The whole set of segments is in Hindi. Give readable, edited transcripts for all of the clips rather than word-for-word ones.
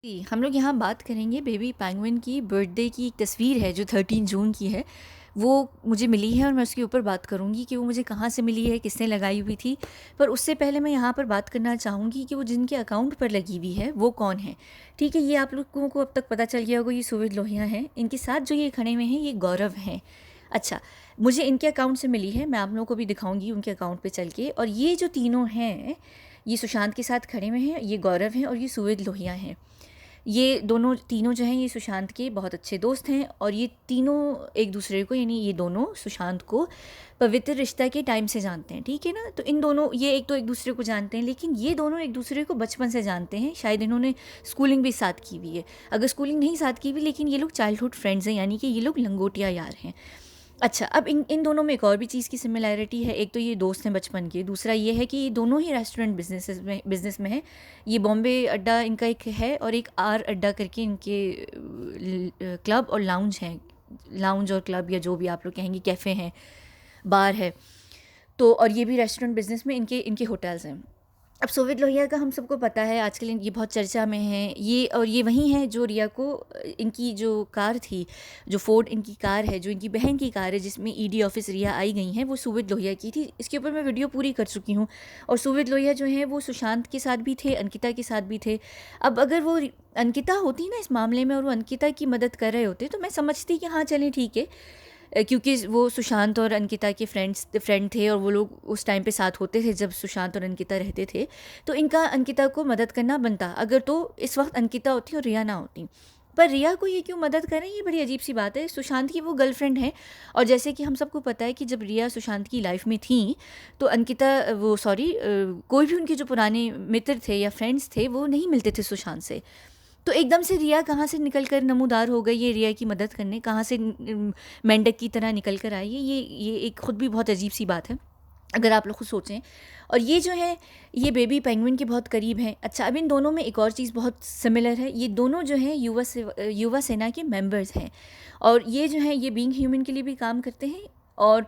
जी, हम लोग यहाँ बात करेंगे बेबी पेंगुइन की बर्थडे की एक तस्वीर है जो 13 जून की है। वो मुझे मिली है और मैं उसके ऊपर बात करूँगी कि वो मुझे कहाँ से मिली है, किसने लगाई हुई थी। पर उससे पहले मैं यहाँ पर बात करना चाहूँगी कि वो जिनके अकाउंट पर लगी हुई है वो कौन है। ठीक है, ये आप लोगों को अब तक पता चल गया होगा, ये सुविद लोहिया हैं। इनके साथ जो ये खड़े हुए हैं ये गौरव हैं। अच्छा, मुझे इनके अकाउंट से मिली है, मैं आप लोगों को भी दिखाऊंगी उनके अकाउंट पे चल के। और ये जो तीनों हैं, ये सुशांत के साथ खड़े हुए हैं, ये गौरव हैं और ये सुविद लोहिया हैं। ये दोनों तीनों जो हैं ये सुशांत के बहुत अच्छे दोस्त हैं और ये तीनों एक दूसरे को, यानी ये दोनों सुशांत को पवित्र रिश्ता के टाइम से जानते हैं। ठीक है ना, तो इन दोनों, ये एक तो एक दूसरे को जानते हैं, लेकिन ये दोनों एक दूसरे को बचपन से जानते हैं। शायद इन्होंने स्कूलिंग भी साथ की हुई है, अगर स्कूलिंग नहीं साथ की हुई, लेकिन ये लोग चाइल्डहुड फ्रेंड्स हैं, यानी कि ये लोग लंगोटिया यार हैं। अच्छा, अब इन इन दोनों में एक और भी चीज़ की सिमिलैरिटी है। एक तो ये दोस्त हैं बचपन के, दूसरा ये है कि ये दोनों ही रेस्टोरेंट बिजनेस में है। ये बॉम्बे अड्डा इनका एक है और एक आर अड्डा करके इनके क्लब और लाउंज हैं। लाउंज और क्लब, या जो भी आप लोग कहेंगे, कैफ़े हैं, बार है। तो और ये भी रेस्टोरेंट बिजनेस में इनके इनके होटल्स हैं। अब सोवियत लोहिया का हम सबको पता है, आजकल ये बहुत चर्चा में है। ये और ये वही हैं जो रिया को, इनकी जो कार थी, जो फोर्ड इनकी कार है, जो इनकी बहन की कार है जिसमें ईडी ऑफिस रिया आई गई हैं, वो सोवियत लोहिया की थी। इसके ऊपर मैं वीडियो पूरी कर चुकी हूँ। और सोवियत लोहिया जो हैं वो सुशांत के साथ भी थे, अंकिता के साथ भी थे। अब अगर वो अंकिता होती ना इस मामले में और वो अंकिता की मदद कर रहे होते तो मैं समझती कि हाँ चलें ठीक है, क्योंकि वो सुशांत और अंकिता के फ्रेंड थे और वो लोग उस टाइम पे साथ होते थे जब सुशांत और अंकिता रहते थे। तो इनका अंकिता को मदद करना बनता, अगर तो इस वक्त अंकिता होती और रिया ना होती। पर रिया को ये क्यों मदद करें, ये बड़ी अजीब सी बात है। सुशांत की वो गर्लफ्रेंड है, और जैसे कि हम सबको पता है कि जब रिया सुशांत की लाइफ में थी तो अंकिता, वो सॉरी, कोई भी उनके जो पुराने मित्र थे या फ्रेंड्स थे वो नहीं मिलते थे सुशांत से। तो एकदम से रिया कहाँ से निकल कर नमूदार हो गई, ये रिया की मदद करने कहाँ से मेंढक की तरह निकल कर आई है। ये एक खुद भी बहुत अजीब सी बात है अगर आप लोग खुद सोचें। और ये जो है ये बेबी पेंगुइन के बहुत करीब हैं। अच्छा, अब इन दोनों में एक और चीज़ बहुत सिमिलर है। ये दोनों जो हैं युवा सेना के मेंबर्स हैं, और ये जो हैं ये बीइंग ह्यूमन के लिए भी काम करते हैं। और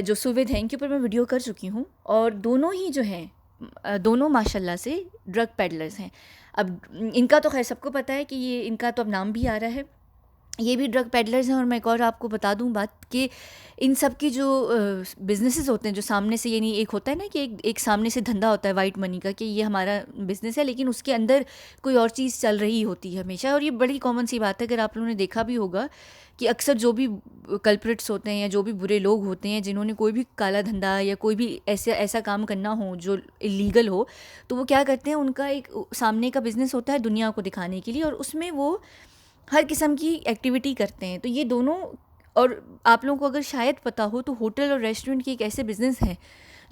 जो सुविध हैं इनके ऊपर मैं वीडियो कर चुकी हूँ, और दोनों ही जो हैं दोनों माशाल्लाह से ड्रग पेडलर्स हैं। अब इनका तो खैर सबको पता है कि ये, इनका तो अब नाम भी आ रहा है, ये भी ड्रग पेडलर्स हैं। और मैं एक और आपको बता दूं बात कि इन सब की जो बिजनेसेस होते हैं, जो सामने से, यानी एक होता है ना कि एक सामने से धंधा होता है वाइट मनी का कि ये हमारा बिजनेस है, लेकिन उसके अंदर कोई और चीज़ चल रही होती है हमेशा। और ये बड़ी कॉमन सी बात है, अगर आप लोगों ने देखा भी होगा कि अक्सर जो भी कल्प्रिट्स होते हैं या जो भी बुरे लोग होते हैं जिन्होंने कोई भी काला धंधा या कोई भी ऐसा ऐसा काम करना हो जो इलीगल हो, तो वो क्या करते हैं, उनका एक सामने का बिजनेस होता है दुनिया को दिखाने के लिए, और उसमें वो हर किस्म की एक्टिविटी करते हैं। तो ये दोनों, और आप लोगों को अगर शायद पता हो तो होटल और रेस्टोरेंट की एक ऐसे बिजनेस है,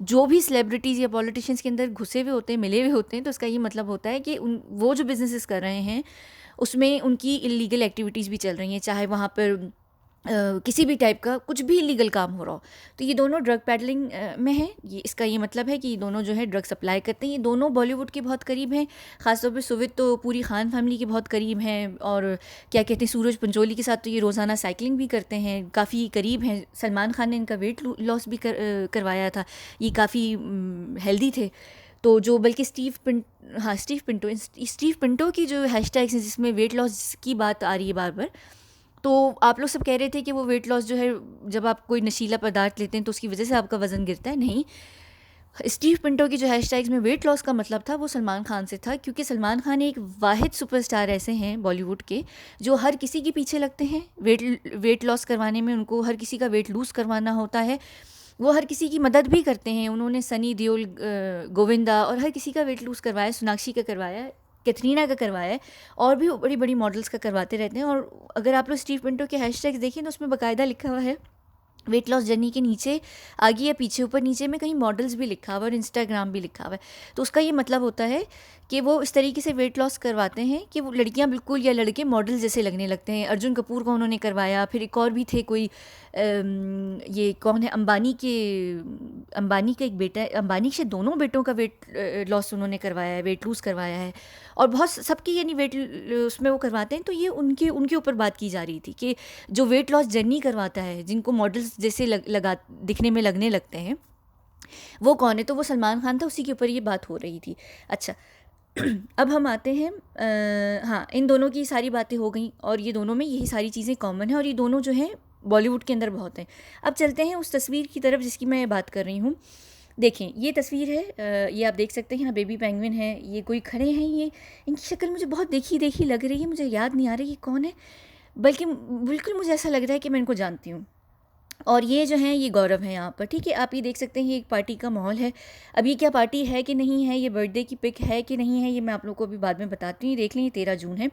जो भी सेलिब्रिटीज़ या पॉलिटिशियंस के अंदर घुसे हुए होते हैं, मिले हुए होते हैं, तो उसका ये मतलब होता है कि वो जो बिजनेसेस कर रहे हैं उसमें उनकी इलीगल एक्टिविटीज़ भी चल रही हैं, चाहे वहाँ पर किसी भी टाइप का कुछ भी इलीगल काम हो रहा हो। तो ये दोनों ड्रग पैडलिंग में हैं। ये इसका ये मतलब है कि ये दोनों जो है ड्रग सप्लाई करते हैं। ये दोनों बॉलीवुड के बहुत करीब हैं, ख़ासतौर पे सुविद तो पूरी खान फैमिली के बहुत करीब हैं। और क्या कहते हैं, सूरज पंचोली के साथ तो ये रोज़ाना साइकिलिंग भी करते हैं, काफ़ी करीब हैं। सलमान खान ने इनका वेट लॉस भी करवाया था, ये काफ़ी हेल्दी थे। तो जो बल्कि स्टीव पिंटो की जो हैशटैग्स हैं जिसमें वेट लॉस की बात आ रही है बार बार, तो आप लोग सब कह रहे थे कि वो वेट लॉस जो है, जब आप कोई नशीला पदार्थ लेते हैं तो उसकी वजह से आपका वज़न गिरता है। नहीं, स्टीव पिंटो की जो हैशटैग्स में वेट लॉस का मतलब था वो सलमान खान से था, क्योंकि सलमान खान एक वाहिद सुपरस्टार ऐसे हैं बॉलीवुड के जो हर किसी के पीछे लगते हैं वेट लॉस करवाने में। उनको हर किसी का वेट लूज़ करवाना होता है, वो हर किसी की मदद भी करते हैं। उन्होंने सनी देओल, गोविंदा और हर किसी का वेट लूज़ करवाया, सोनाक्षी का करवाया, कैथरीना का करवाया है, और भी बड़ी बड़ी मॉडल्स का करवाते रहते हैं। और अगर आप लोग स्टीव पिंटो के हैशटैग्स देखें तो उसमें बाकायदा लिखा हुआ है वेट लॉस जर्नी के नीचे, आगे या पीछे, ऊपर नीचे में कहीं मॉडल्स भी लिखा हुआ है और इंस्टाग्राम भी लिखा हुआ है। तो उसका ये मतलब होता है कि वो इस तरीके से वेट लॉस करवाते हैं कि वो लड़कियां बिल्कुल या लड़के मॉडल जैसे लगने लगते हैं। अर्जुन कपूर को उन्होंने करवाया, फिर एक और भी थे कोई, ये कौन है, अंबानी का एक बेटा है, अंबानी से दोनों बेटों का वेट लॉस उन्होंने करवाया है, वेट लूज़ करवाया है। और बहुत सबकी यानी वेट उसमें वो करवाते हैं। तो ये उनके उनके ऊपर बात की जा रही थी कि जो वेट लॉस जर्नी करवाता है, जिनको मॉडल्स जैसे लगा दिखने में लगने लगते हैं, वो कौन है। तो वो सलमान खान था, उसी के ऊपर ये बात हो रही थी। अच्छा, अब हम आते हैं हाँ, इन दोनों की सारी बातें हो गई और ये दोनों में यही सारी चीज़ें कॉमन है और ये दोनों जो हैं बॉलीवुड के अंदर बहुत हैं। अब चलते हैं उस तस्वीर की तरफ जिसकी मैं बात कर रही हूँ। देखें, ये तस्वीर है, ये आप देख सकते हैं, यहाँ बेबी पेंगुइन है, ये कोई खड़े हैं, ये इनकी शक्ल मुझे बहुत देखी देखी लग रही है, मुझे याद नहीं आ रही ये कौन है, बल्कि बिल्कुल मुझे ऐसा लग रहा है कि मैं इनको जानती हूँ। और ये जो हैं ये गौरव हैं यहाँ पर, ठीक है। आप ये देख सकते हैं ये एक पार्टी का माहौल है। अब ये क्या पार्टी है कि नहीं है, ये बर्थडे की पिक है कि नहीं है, ये मैं आप लोगों को अभी बाद में बताती हूँ। देख लें, ये 13 जून है।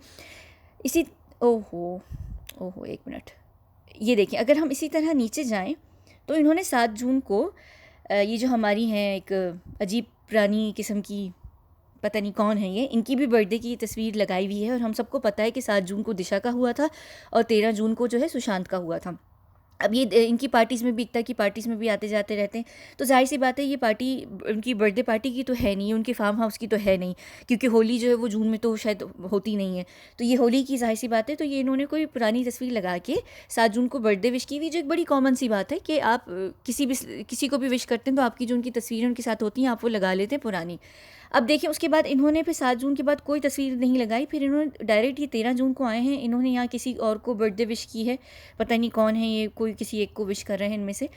इसी ओहो ओहो, एक मिनट, ये देखें, अगर हम इसी तरह नीचे जाएं तो इन्होंने 7 जून को ये जो हमारी हैं एक अजीब पुरानी किस्म की, पता नहीं कौन है ये, इनकी भी बर्थडे की तस्वीर लगाई हुई है। और हम सबको पता है कि 7 जून को दिशा का हुआ था और 13 जून को जो है सुशांत का हुआ था। अब ये इनकी पार्टीज़ में भी, एकता की पार्टीज़ में भी आते जाते रहते हैं, तो जाहिर सी बात है ये पार्टी उनकी बर्थडे पार्टी की तो है नहीं, उनके फार्म हाउस की तो है नहीं, क्योंकि होली जो है वो जून में तो शायद होती नहीं है। तो ये होली की जाहिर सी बात है, तो ये इन्होंने कोई पुरानी तस्वीर लगा के 7 जून को बर्थडे विश की हुई, जो एक बड़ी कॉमन सी बात है कि आप किसी को भी विश करते हैं तो आपकी जो उनकी तस्वीरें उनके साथ होती हैं आप वो लगा लेते हैं पुरानी। अब देखिए, उसके बाद इन्होंने फिर 7 जून के बाद कोई तस्वीर नहीं लगाई, फिर इन्होंने डायरेक्ट ये 13 जून को आए हैं, इन्होंने यहाँ किसी और को बर्थडे विश की है, पता नहीं कौन है ये, कोई किसी एक को विश कर रहे हैं इनमें से।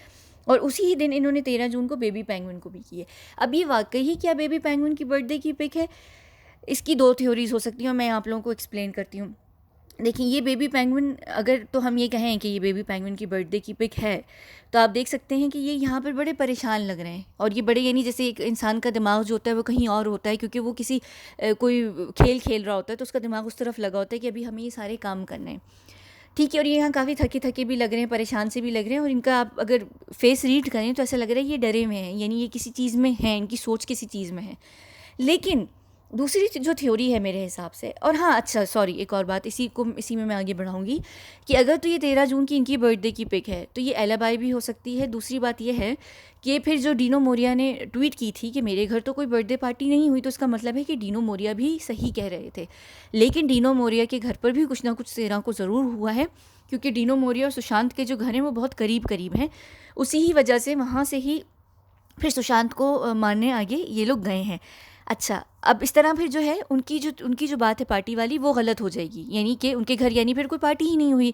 और उसी ही दिन इन्होंने 13 जून को बेबी पेंगुइन को भी की है। अब ये वाकई ही क्या बेबी पेंगुइन की बर्थडे की पिक है? इसकी दो थ्योरीज हो सकती हैं और मैं आप लोगों को एक्सप्लेन करती हूँ। देखिए, ये बेबी पेंगुइन, अगर तो हम ये कहें कि ये बेबी पेंगुइन की बर्थडे की पिक है, तो आप देख सकते हैं कि ये यहाँ पर बड़े परेशान लग रहे हैं। और ये बड़े, यानी जैसे एक इंसान का दिमाग जो होता है वो कहीं और होता है, क्योंकि वो किसी कोई खेल खेल रहा होता है तो उसका दिमाग उस तरफ लगा होता है कि अभी हमें ये सारे काम करने हैं, ठीक है। और ये यहाँ काफ़ी थके थके भी लग रहे हैं, परेशान से भी लग रहे हैं, और इनका आप अगर फेस रीड करें तो ऐसा लग रहा है ये डरे हुए हैं, यानी ये किसी चीज़ में हैं, इनकी सोच किसी चीज़ में है। लेकिन दूसरी जो थ्योरी है मेरे हिसाब से, और हाँ अच्छा सॉरी, एक और बात इसी में मैं आगे बढ़ाऊंगी कि अगर तो ये 13 जून की इनकी बर्थडे की पिक है तो ये एलाबाई भी हो सकती है। दूसरी बात ये है कि फिर जो डीनो मोरिया ने ट्वीट की थी कि मेरे घर तो कोई बर्थडे पार्टी नहीं हुई, तो इसका मतलब है कि डीनो मोरिया भी सही कह रहे थे। लेकिन डीनो मोरिया के घर पर भी कुछ ना कुछ 13 को ज़रूर हुआ है, क्योंकि डीनो मोरिया और सुशांत के जो घर हैं वो बहुत करीब करीब हैं। उसी ही वजह से वहाँ से ही फिर सुशांत को मारने आगे ये लोग गए हैं। अच्छा, अब इस तरह फिर जो है उनकी जो बात है पार्टी वाली, वो गलत हो जाएगी, यानी कि उनके घर यानी फिर कोई पार्टी ही नहीं हुई।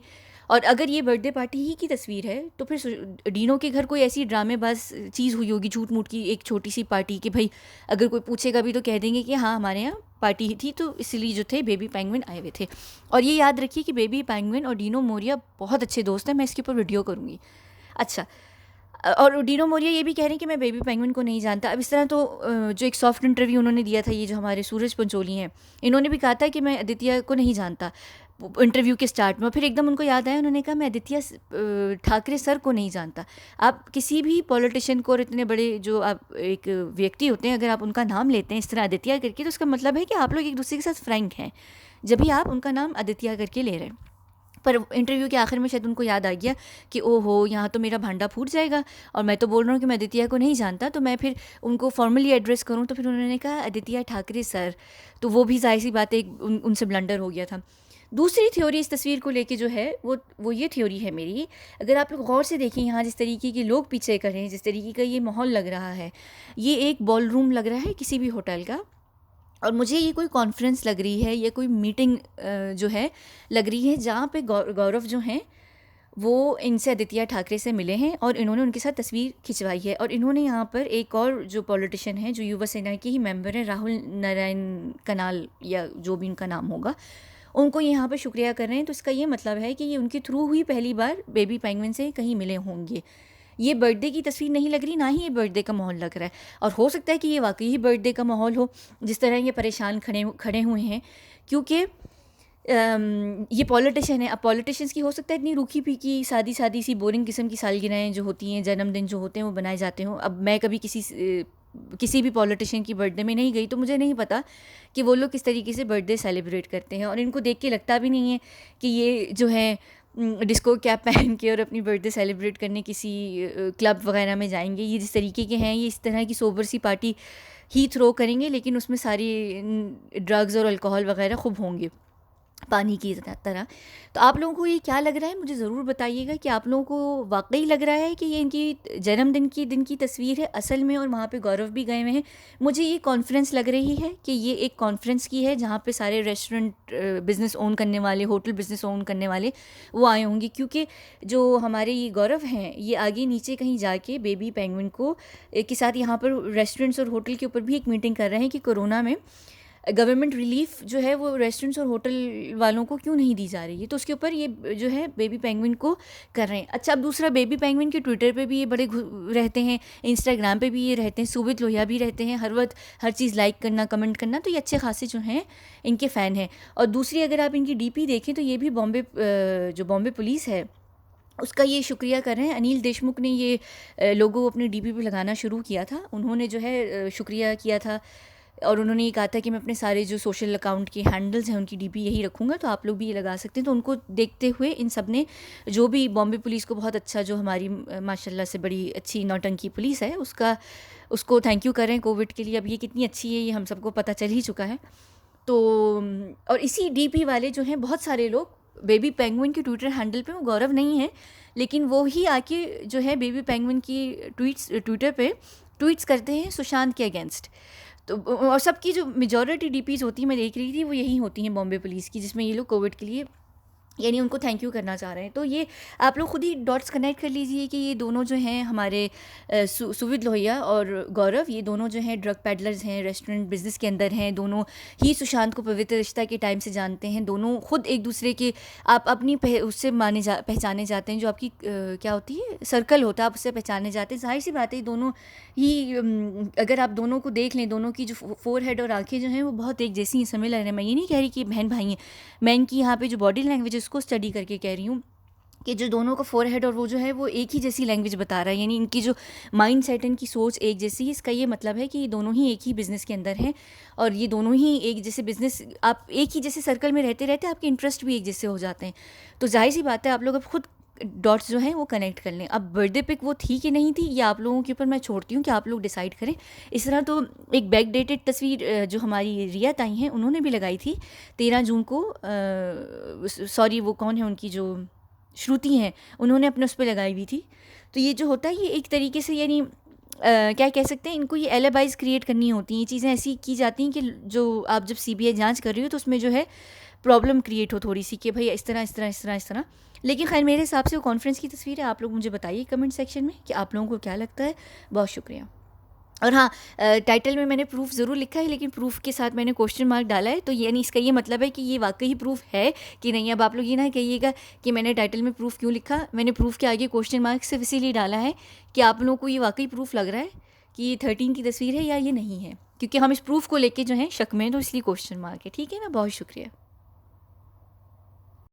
और अगर ये बर्थडे पार्टी ही की तस्वीर है तो फिर डीनो के घर कोई ऐसी ड्रामेबाज चीज़ हुई होगी, झूठ मूठ की एक छोटी सी पार्टी, कि भाई अगर कोई पूछेगा भी तो कह देंगे कि हाँ हमारे यहाँ पार्टी ही थी, तो इसलिए जो थे बेबी पेंगुइन आए हुए थे। और ये याद रखिए कि बेबी पेंगुइन और डीनो मोरिया बहुत अच्छे दोस्त हैं, मैं इसके ऊपर वीडियो करूँगी। अच्छा, और डीनो मोरिया ये भी कह रहे हैं कि मैं बेबी पेंगुइन को नहीं जानता। अब इस तरह तो जो एक सॉफ्ट इंटरव्यू उन्होंने दिया था, ये जो हमारे सूरज पंचोली हैं, इन्होंने भी कहा था कि मैं आदित्य को नहीं जानता इंटरव्यू के स्टार्ट में। फिर एकदम उनको याद आया, उन्होंने कहा मैं आदित्य ठाकरे सर को नहीं जानता। आप किसी भी पॉलिटिशियन को, और इतने बड़े जो आप एक व्यक्ति होते हैं, अगर आप उनका नाम लेते हैं इस तरह आदित्य करके, तो उसका मतलब है कि आप लोग एक दूसरे के साथ फ्रैंक हैं, जब भी आप उनका नाम आदित्य करके ले रहे हैं। पर इंटरव्यू के आखिर में शायद उनको याद आ गया कि ओहो यहाँ तो मेरा भांडा फूट जाएगा, और मैं तो बोल रहा हूँ कि मैं आदित्य को नहीं जानता, तो मैं फिर उनको फॉर्मली एड्रेस करूँ। तो फिर उन्होंने कहा आदित्य ठाकरे सर, तो वो भी जाहिर सी बात है उनसे ब्लंडर हो गया था। दूसरी थ्योरी इस तस्वीर को लेके जो है वो ये थ्योरी है मेरी। अगर आप लोग गौर से देखें, यहाँ जिस तरीके के लोग पीछे खड़े हैं, जिस तरीके का ये माहौल लग रहा है, ये एक बॉल रूम लग रहा है किसी भी होटल का, और मुझे ये कोई कॉन्फ्रेंस लग रही है, ये कोई मीटिंग जो है लग रही है, जहाँ पे गौरव जो हैं वो इनसे आदित्य ठाकरे से मिले हैं और इन्होंने उनके साथ तस्वीर खिंचवाई है। और इन्होंने यहाँ पर एक और जो पॉलिटिशियन है, जो युवा सेना के ही मेंबर हैं, राहुल नारायण कनाल या जो भी उनका नाम होगा, उनको यहाँ पर शुक्रिया कर रहे हैं। तो इसका ये मतलब है कि ये उनके थ्रू ही पहली बार बेबी पेंगुइन से कहीं मिले होंगे। ये बर्थडे की तस्वीर नहीं लग रही, ना ही ये बर्थडे का माहौल लग रहा है। और हो सकता है कि ये वाकई ही बर्थडे का माहौल हो, जिस तरह ये परेशान खड़े हुए हैं, क्योंकि ये पॉलिटिशियन है। अब पॉलिटिशियंस की हो सकता है इतनी रूखी पीकी सादी सी बोरिंग किस्म की सालगिरहें जो होती हैं, जन्मदिन जो होते हैं वो बनाए जाते हों। अब मैं कभी किसी भी पॉलिटिशियन की बर्थडे में नहीं गई, तो मुझे नहीं पता कि वो लोग किस तरीके से बर्थडे सेलिब्रेट करते हैं। और इनको देख के लगता भी नहीं है कि ये जो है डिस्को कैप पहन के और अपनी बर्थडे सेलिब्रेट करने किसी क्लब वगैरह में जाएंगे। ये जिस तरीके के हैं, ये इस तरह की सोबर सी पार्टी ही थ्रो करेंगे, लेकिन उसमें सारी ड्रग्स और अल्कोहल वगैरह खूब होंगे। पानी की तरह। तो आप लोगों को ये क्या लग रहा है, मुझे ज़रूर बताइएगा कि आप लोगों को वाक़ई लग रहा है कि ये इनकी जन्मदिन की दिन की तस्वीर है असल में, और वहाँ पे गौरव भी गए हुए हैं। मुझे ये कॉन्फ्रेंस लग रही है कि ये एक कॉन्फ्रेंस की है जहाँ पे सारे रेस्टोरेंट बिज़नेस ओन करने वाले, होटल बिज़नेस ओन करने वाले वो आए होंगे, क्योंकि जो हमारे ये गौरव हैं ये आगे नीचे कहीं जाके बेबी पेंगुइन को के साथ यहाँ पर रेस्टोरेंट्स और होटल के ऊपर भी एक मीटिंग कर रहे हैं कि कोरोना में गवर्नमेंट रिलीफ जो है वो रेस्टोरेंट्स और होटल वालों को क्यों नहीं दी जा रही है। तो उसके ऊपर ये जो है बेबी पेंगुइन को कर रहे हैं। अच्छा, अब दूसरा, बेबी पेंगुइन के ट्विटर पे भी ये बड़े रहते हैं, इंस्टाग्राम पे भी ये रहते हैं, सुवित लोहिया भी रहते हैं, हर वक्त हर चीज़ लाइक करना, कमेंट करना, तो ये अच्छे खासे जो हैं इनके फ़ैन हैं। और दूसरी अगर आप इनकी डीपी देखें तो ये भी जो बॉम्बे पुलिस है उसका ये शुक्रिया कर रहे हैं। अनिल देशमुख ने ये लोगो अपने डीपी पे लगाना शुरू किया था, उन्होंने जो है शुक्रिया किया था, और उन्होंने ये कहा था कि मैं अपने सारे जो सोशल अकाउंट के हैंडल्स हैं उनकी डीपी यही रखूँगा, तो आप लोग भी ये लगा सकते हैं। तो उनको देखते हुए इन सब ने, जो भी बॉम्बे पुलिस को बहुत अच्छा, जो हमारी माशाल्लाह से बड़ी अच्छी नौटंकी पुलिस है, उसको थैंक यू करें कोविड के लिए। अब ये कितनी अच्छी है ये हम सबको पता चल ही चुका है। तो और इसी डीपी वाले जो हैं बहुत सारे लोग बेबी पेंगुइन के ट्विटर हैंडल पे, वो गौरव नहीं है लेकिन वो ही आके जो है बेबी पेंगुइन की ट्विटर पे ट्वीट्स करते हैं सुशांत के अगेंस्ट। तो और सबकी जो मेजॉरिटी डीपीज़ होती है, मैं देख रही थी, वो यही होती हैं बॉम्बे पुलिस की, जिसमें ये लोग कोविड के लिए यानी उनको थैंक यू करना चाह रहे हैं। तो ये आप लोग खुद ही डॉट्स कनेक्ट कर लीजिए कि ये दोनों जो हैं हमारे सुविद लोहिया और गौरव, ये दोनों जो हैं ड्रग पैडलर्स हैं, रेस्टोरेंट बिज़नेस के अंदर हैं, दोनों ही सुशांत को पवित्र रिश्ता के टाइम से जानते हैं, दोनों खुद एक दूसरे के, आप अपनी उससे पहचाने जाते हैं, जो आपकी क्या होती है सर्कल होता है, आप उससे पहचाने जाते हैं। जाहिर सी बात है दोनों ही अगर आप दोनों को देख लें, दोनों की जो फोर हेड और आँखें जो हैं वो बहुत एक जैसी सिमिलर है। मैं ये नहीं कह रही कि बहन भाई हैं, मैं इनकी यहाँ पे जो बॉडी लैंग्वेज है उसको स्टडी करके कह रही हूँ कि जो दोनों का फोरहेड और वो जो है वो एक ही जैसी लैंग्वेज बता रहा है, यानी इनकी जो माइंड सेट, इनकी सोच एक जैसी है। इसका ये मतलब है कि ये दोनों ही एक ही बिज़नेस के अंदर हैं, और ये दोनों ही एक जैसे बिज़नेस, आप एक ही जैसे सर्कल में रहते रहते आपके इंटरेस्ट भी एक जैसे हो जाते हैं। तो जाहिर सी बात है आप लोग अब खुद डॉट्स जो हैं वो कनेक्ट कर लें। अब बर्थडे पिक वो थी कि नहीं थी, ये आप लोगों के ऊपर मैं छोड़ती हूँ कि आप लोग डिसाइड करें। इस तरह तो एक बैक डेटेड तस्वीर जो हमारी रिया ताई हैं उन्होंने भी लगाई थी 13 जून को, सॉरी वो कौन है उनकी जो श्रुति हैं, उन्होंने अपने उस पर लगाई हुई थी। तो ये जो होता है ये एक तरीके से यानी क्या कह सकते हैं, इनको ये एलिबाइज क्रिएट करनी होती हैं, ये चीज़ें ऐसी की जाती हैं कि जो आप जब सीबीआई जांच कर रही हो तो उसमें जो है प्रॉब्लम क्रिएट हो थोड़ी सी कि भाई इस तरह इस तरह इस तरह इस तरह। लेकिन खैर मेरे हिसाब से वो कॉन्फ्रेंस की तस्वीर है। आप लोग मुझे बताइए कमेंट सेक्शन में कि आप लोगों को क्या लगता है। बहुत शुक्रिया। और हाँ, टाइटल में मैंने प्रूफ ज़रूर लिखा है, लेकिन प्रूफ के साथ मैंने क्वेश्चन मार्क डाला है, तो यानी इसका ये मतलब है कि ये वाकई प्रूफ है कि नहीं। अब आप लोग ये ना कहिएगा कि मैंने टाइटल में प्रूफ क्यों लिखा, मैंने प्रूफ के आगे क्वेश्चन मार्क सिर्फ इसीलिए डाला है कि आप लोगों को ये वाकई प्रूफ लग रहा है कि ये 13 की तस्वीर है या ये नहीं है, क्योंकि हम इस प्रूफ को लेके जो है शक में, तो इसलिए क्वेश्चन मार्क है। ठीक है ना, बहुत शुक्रिया।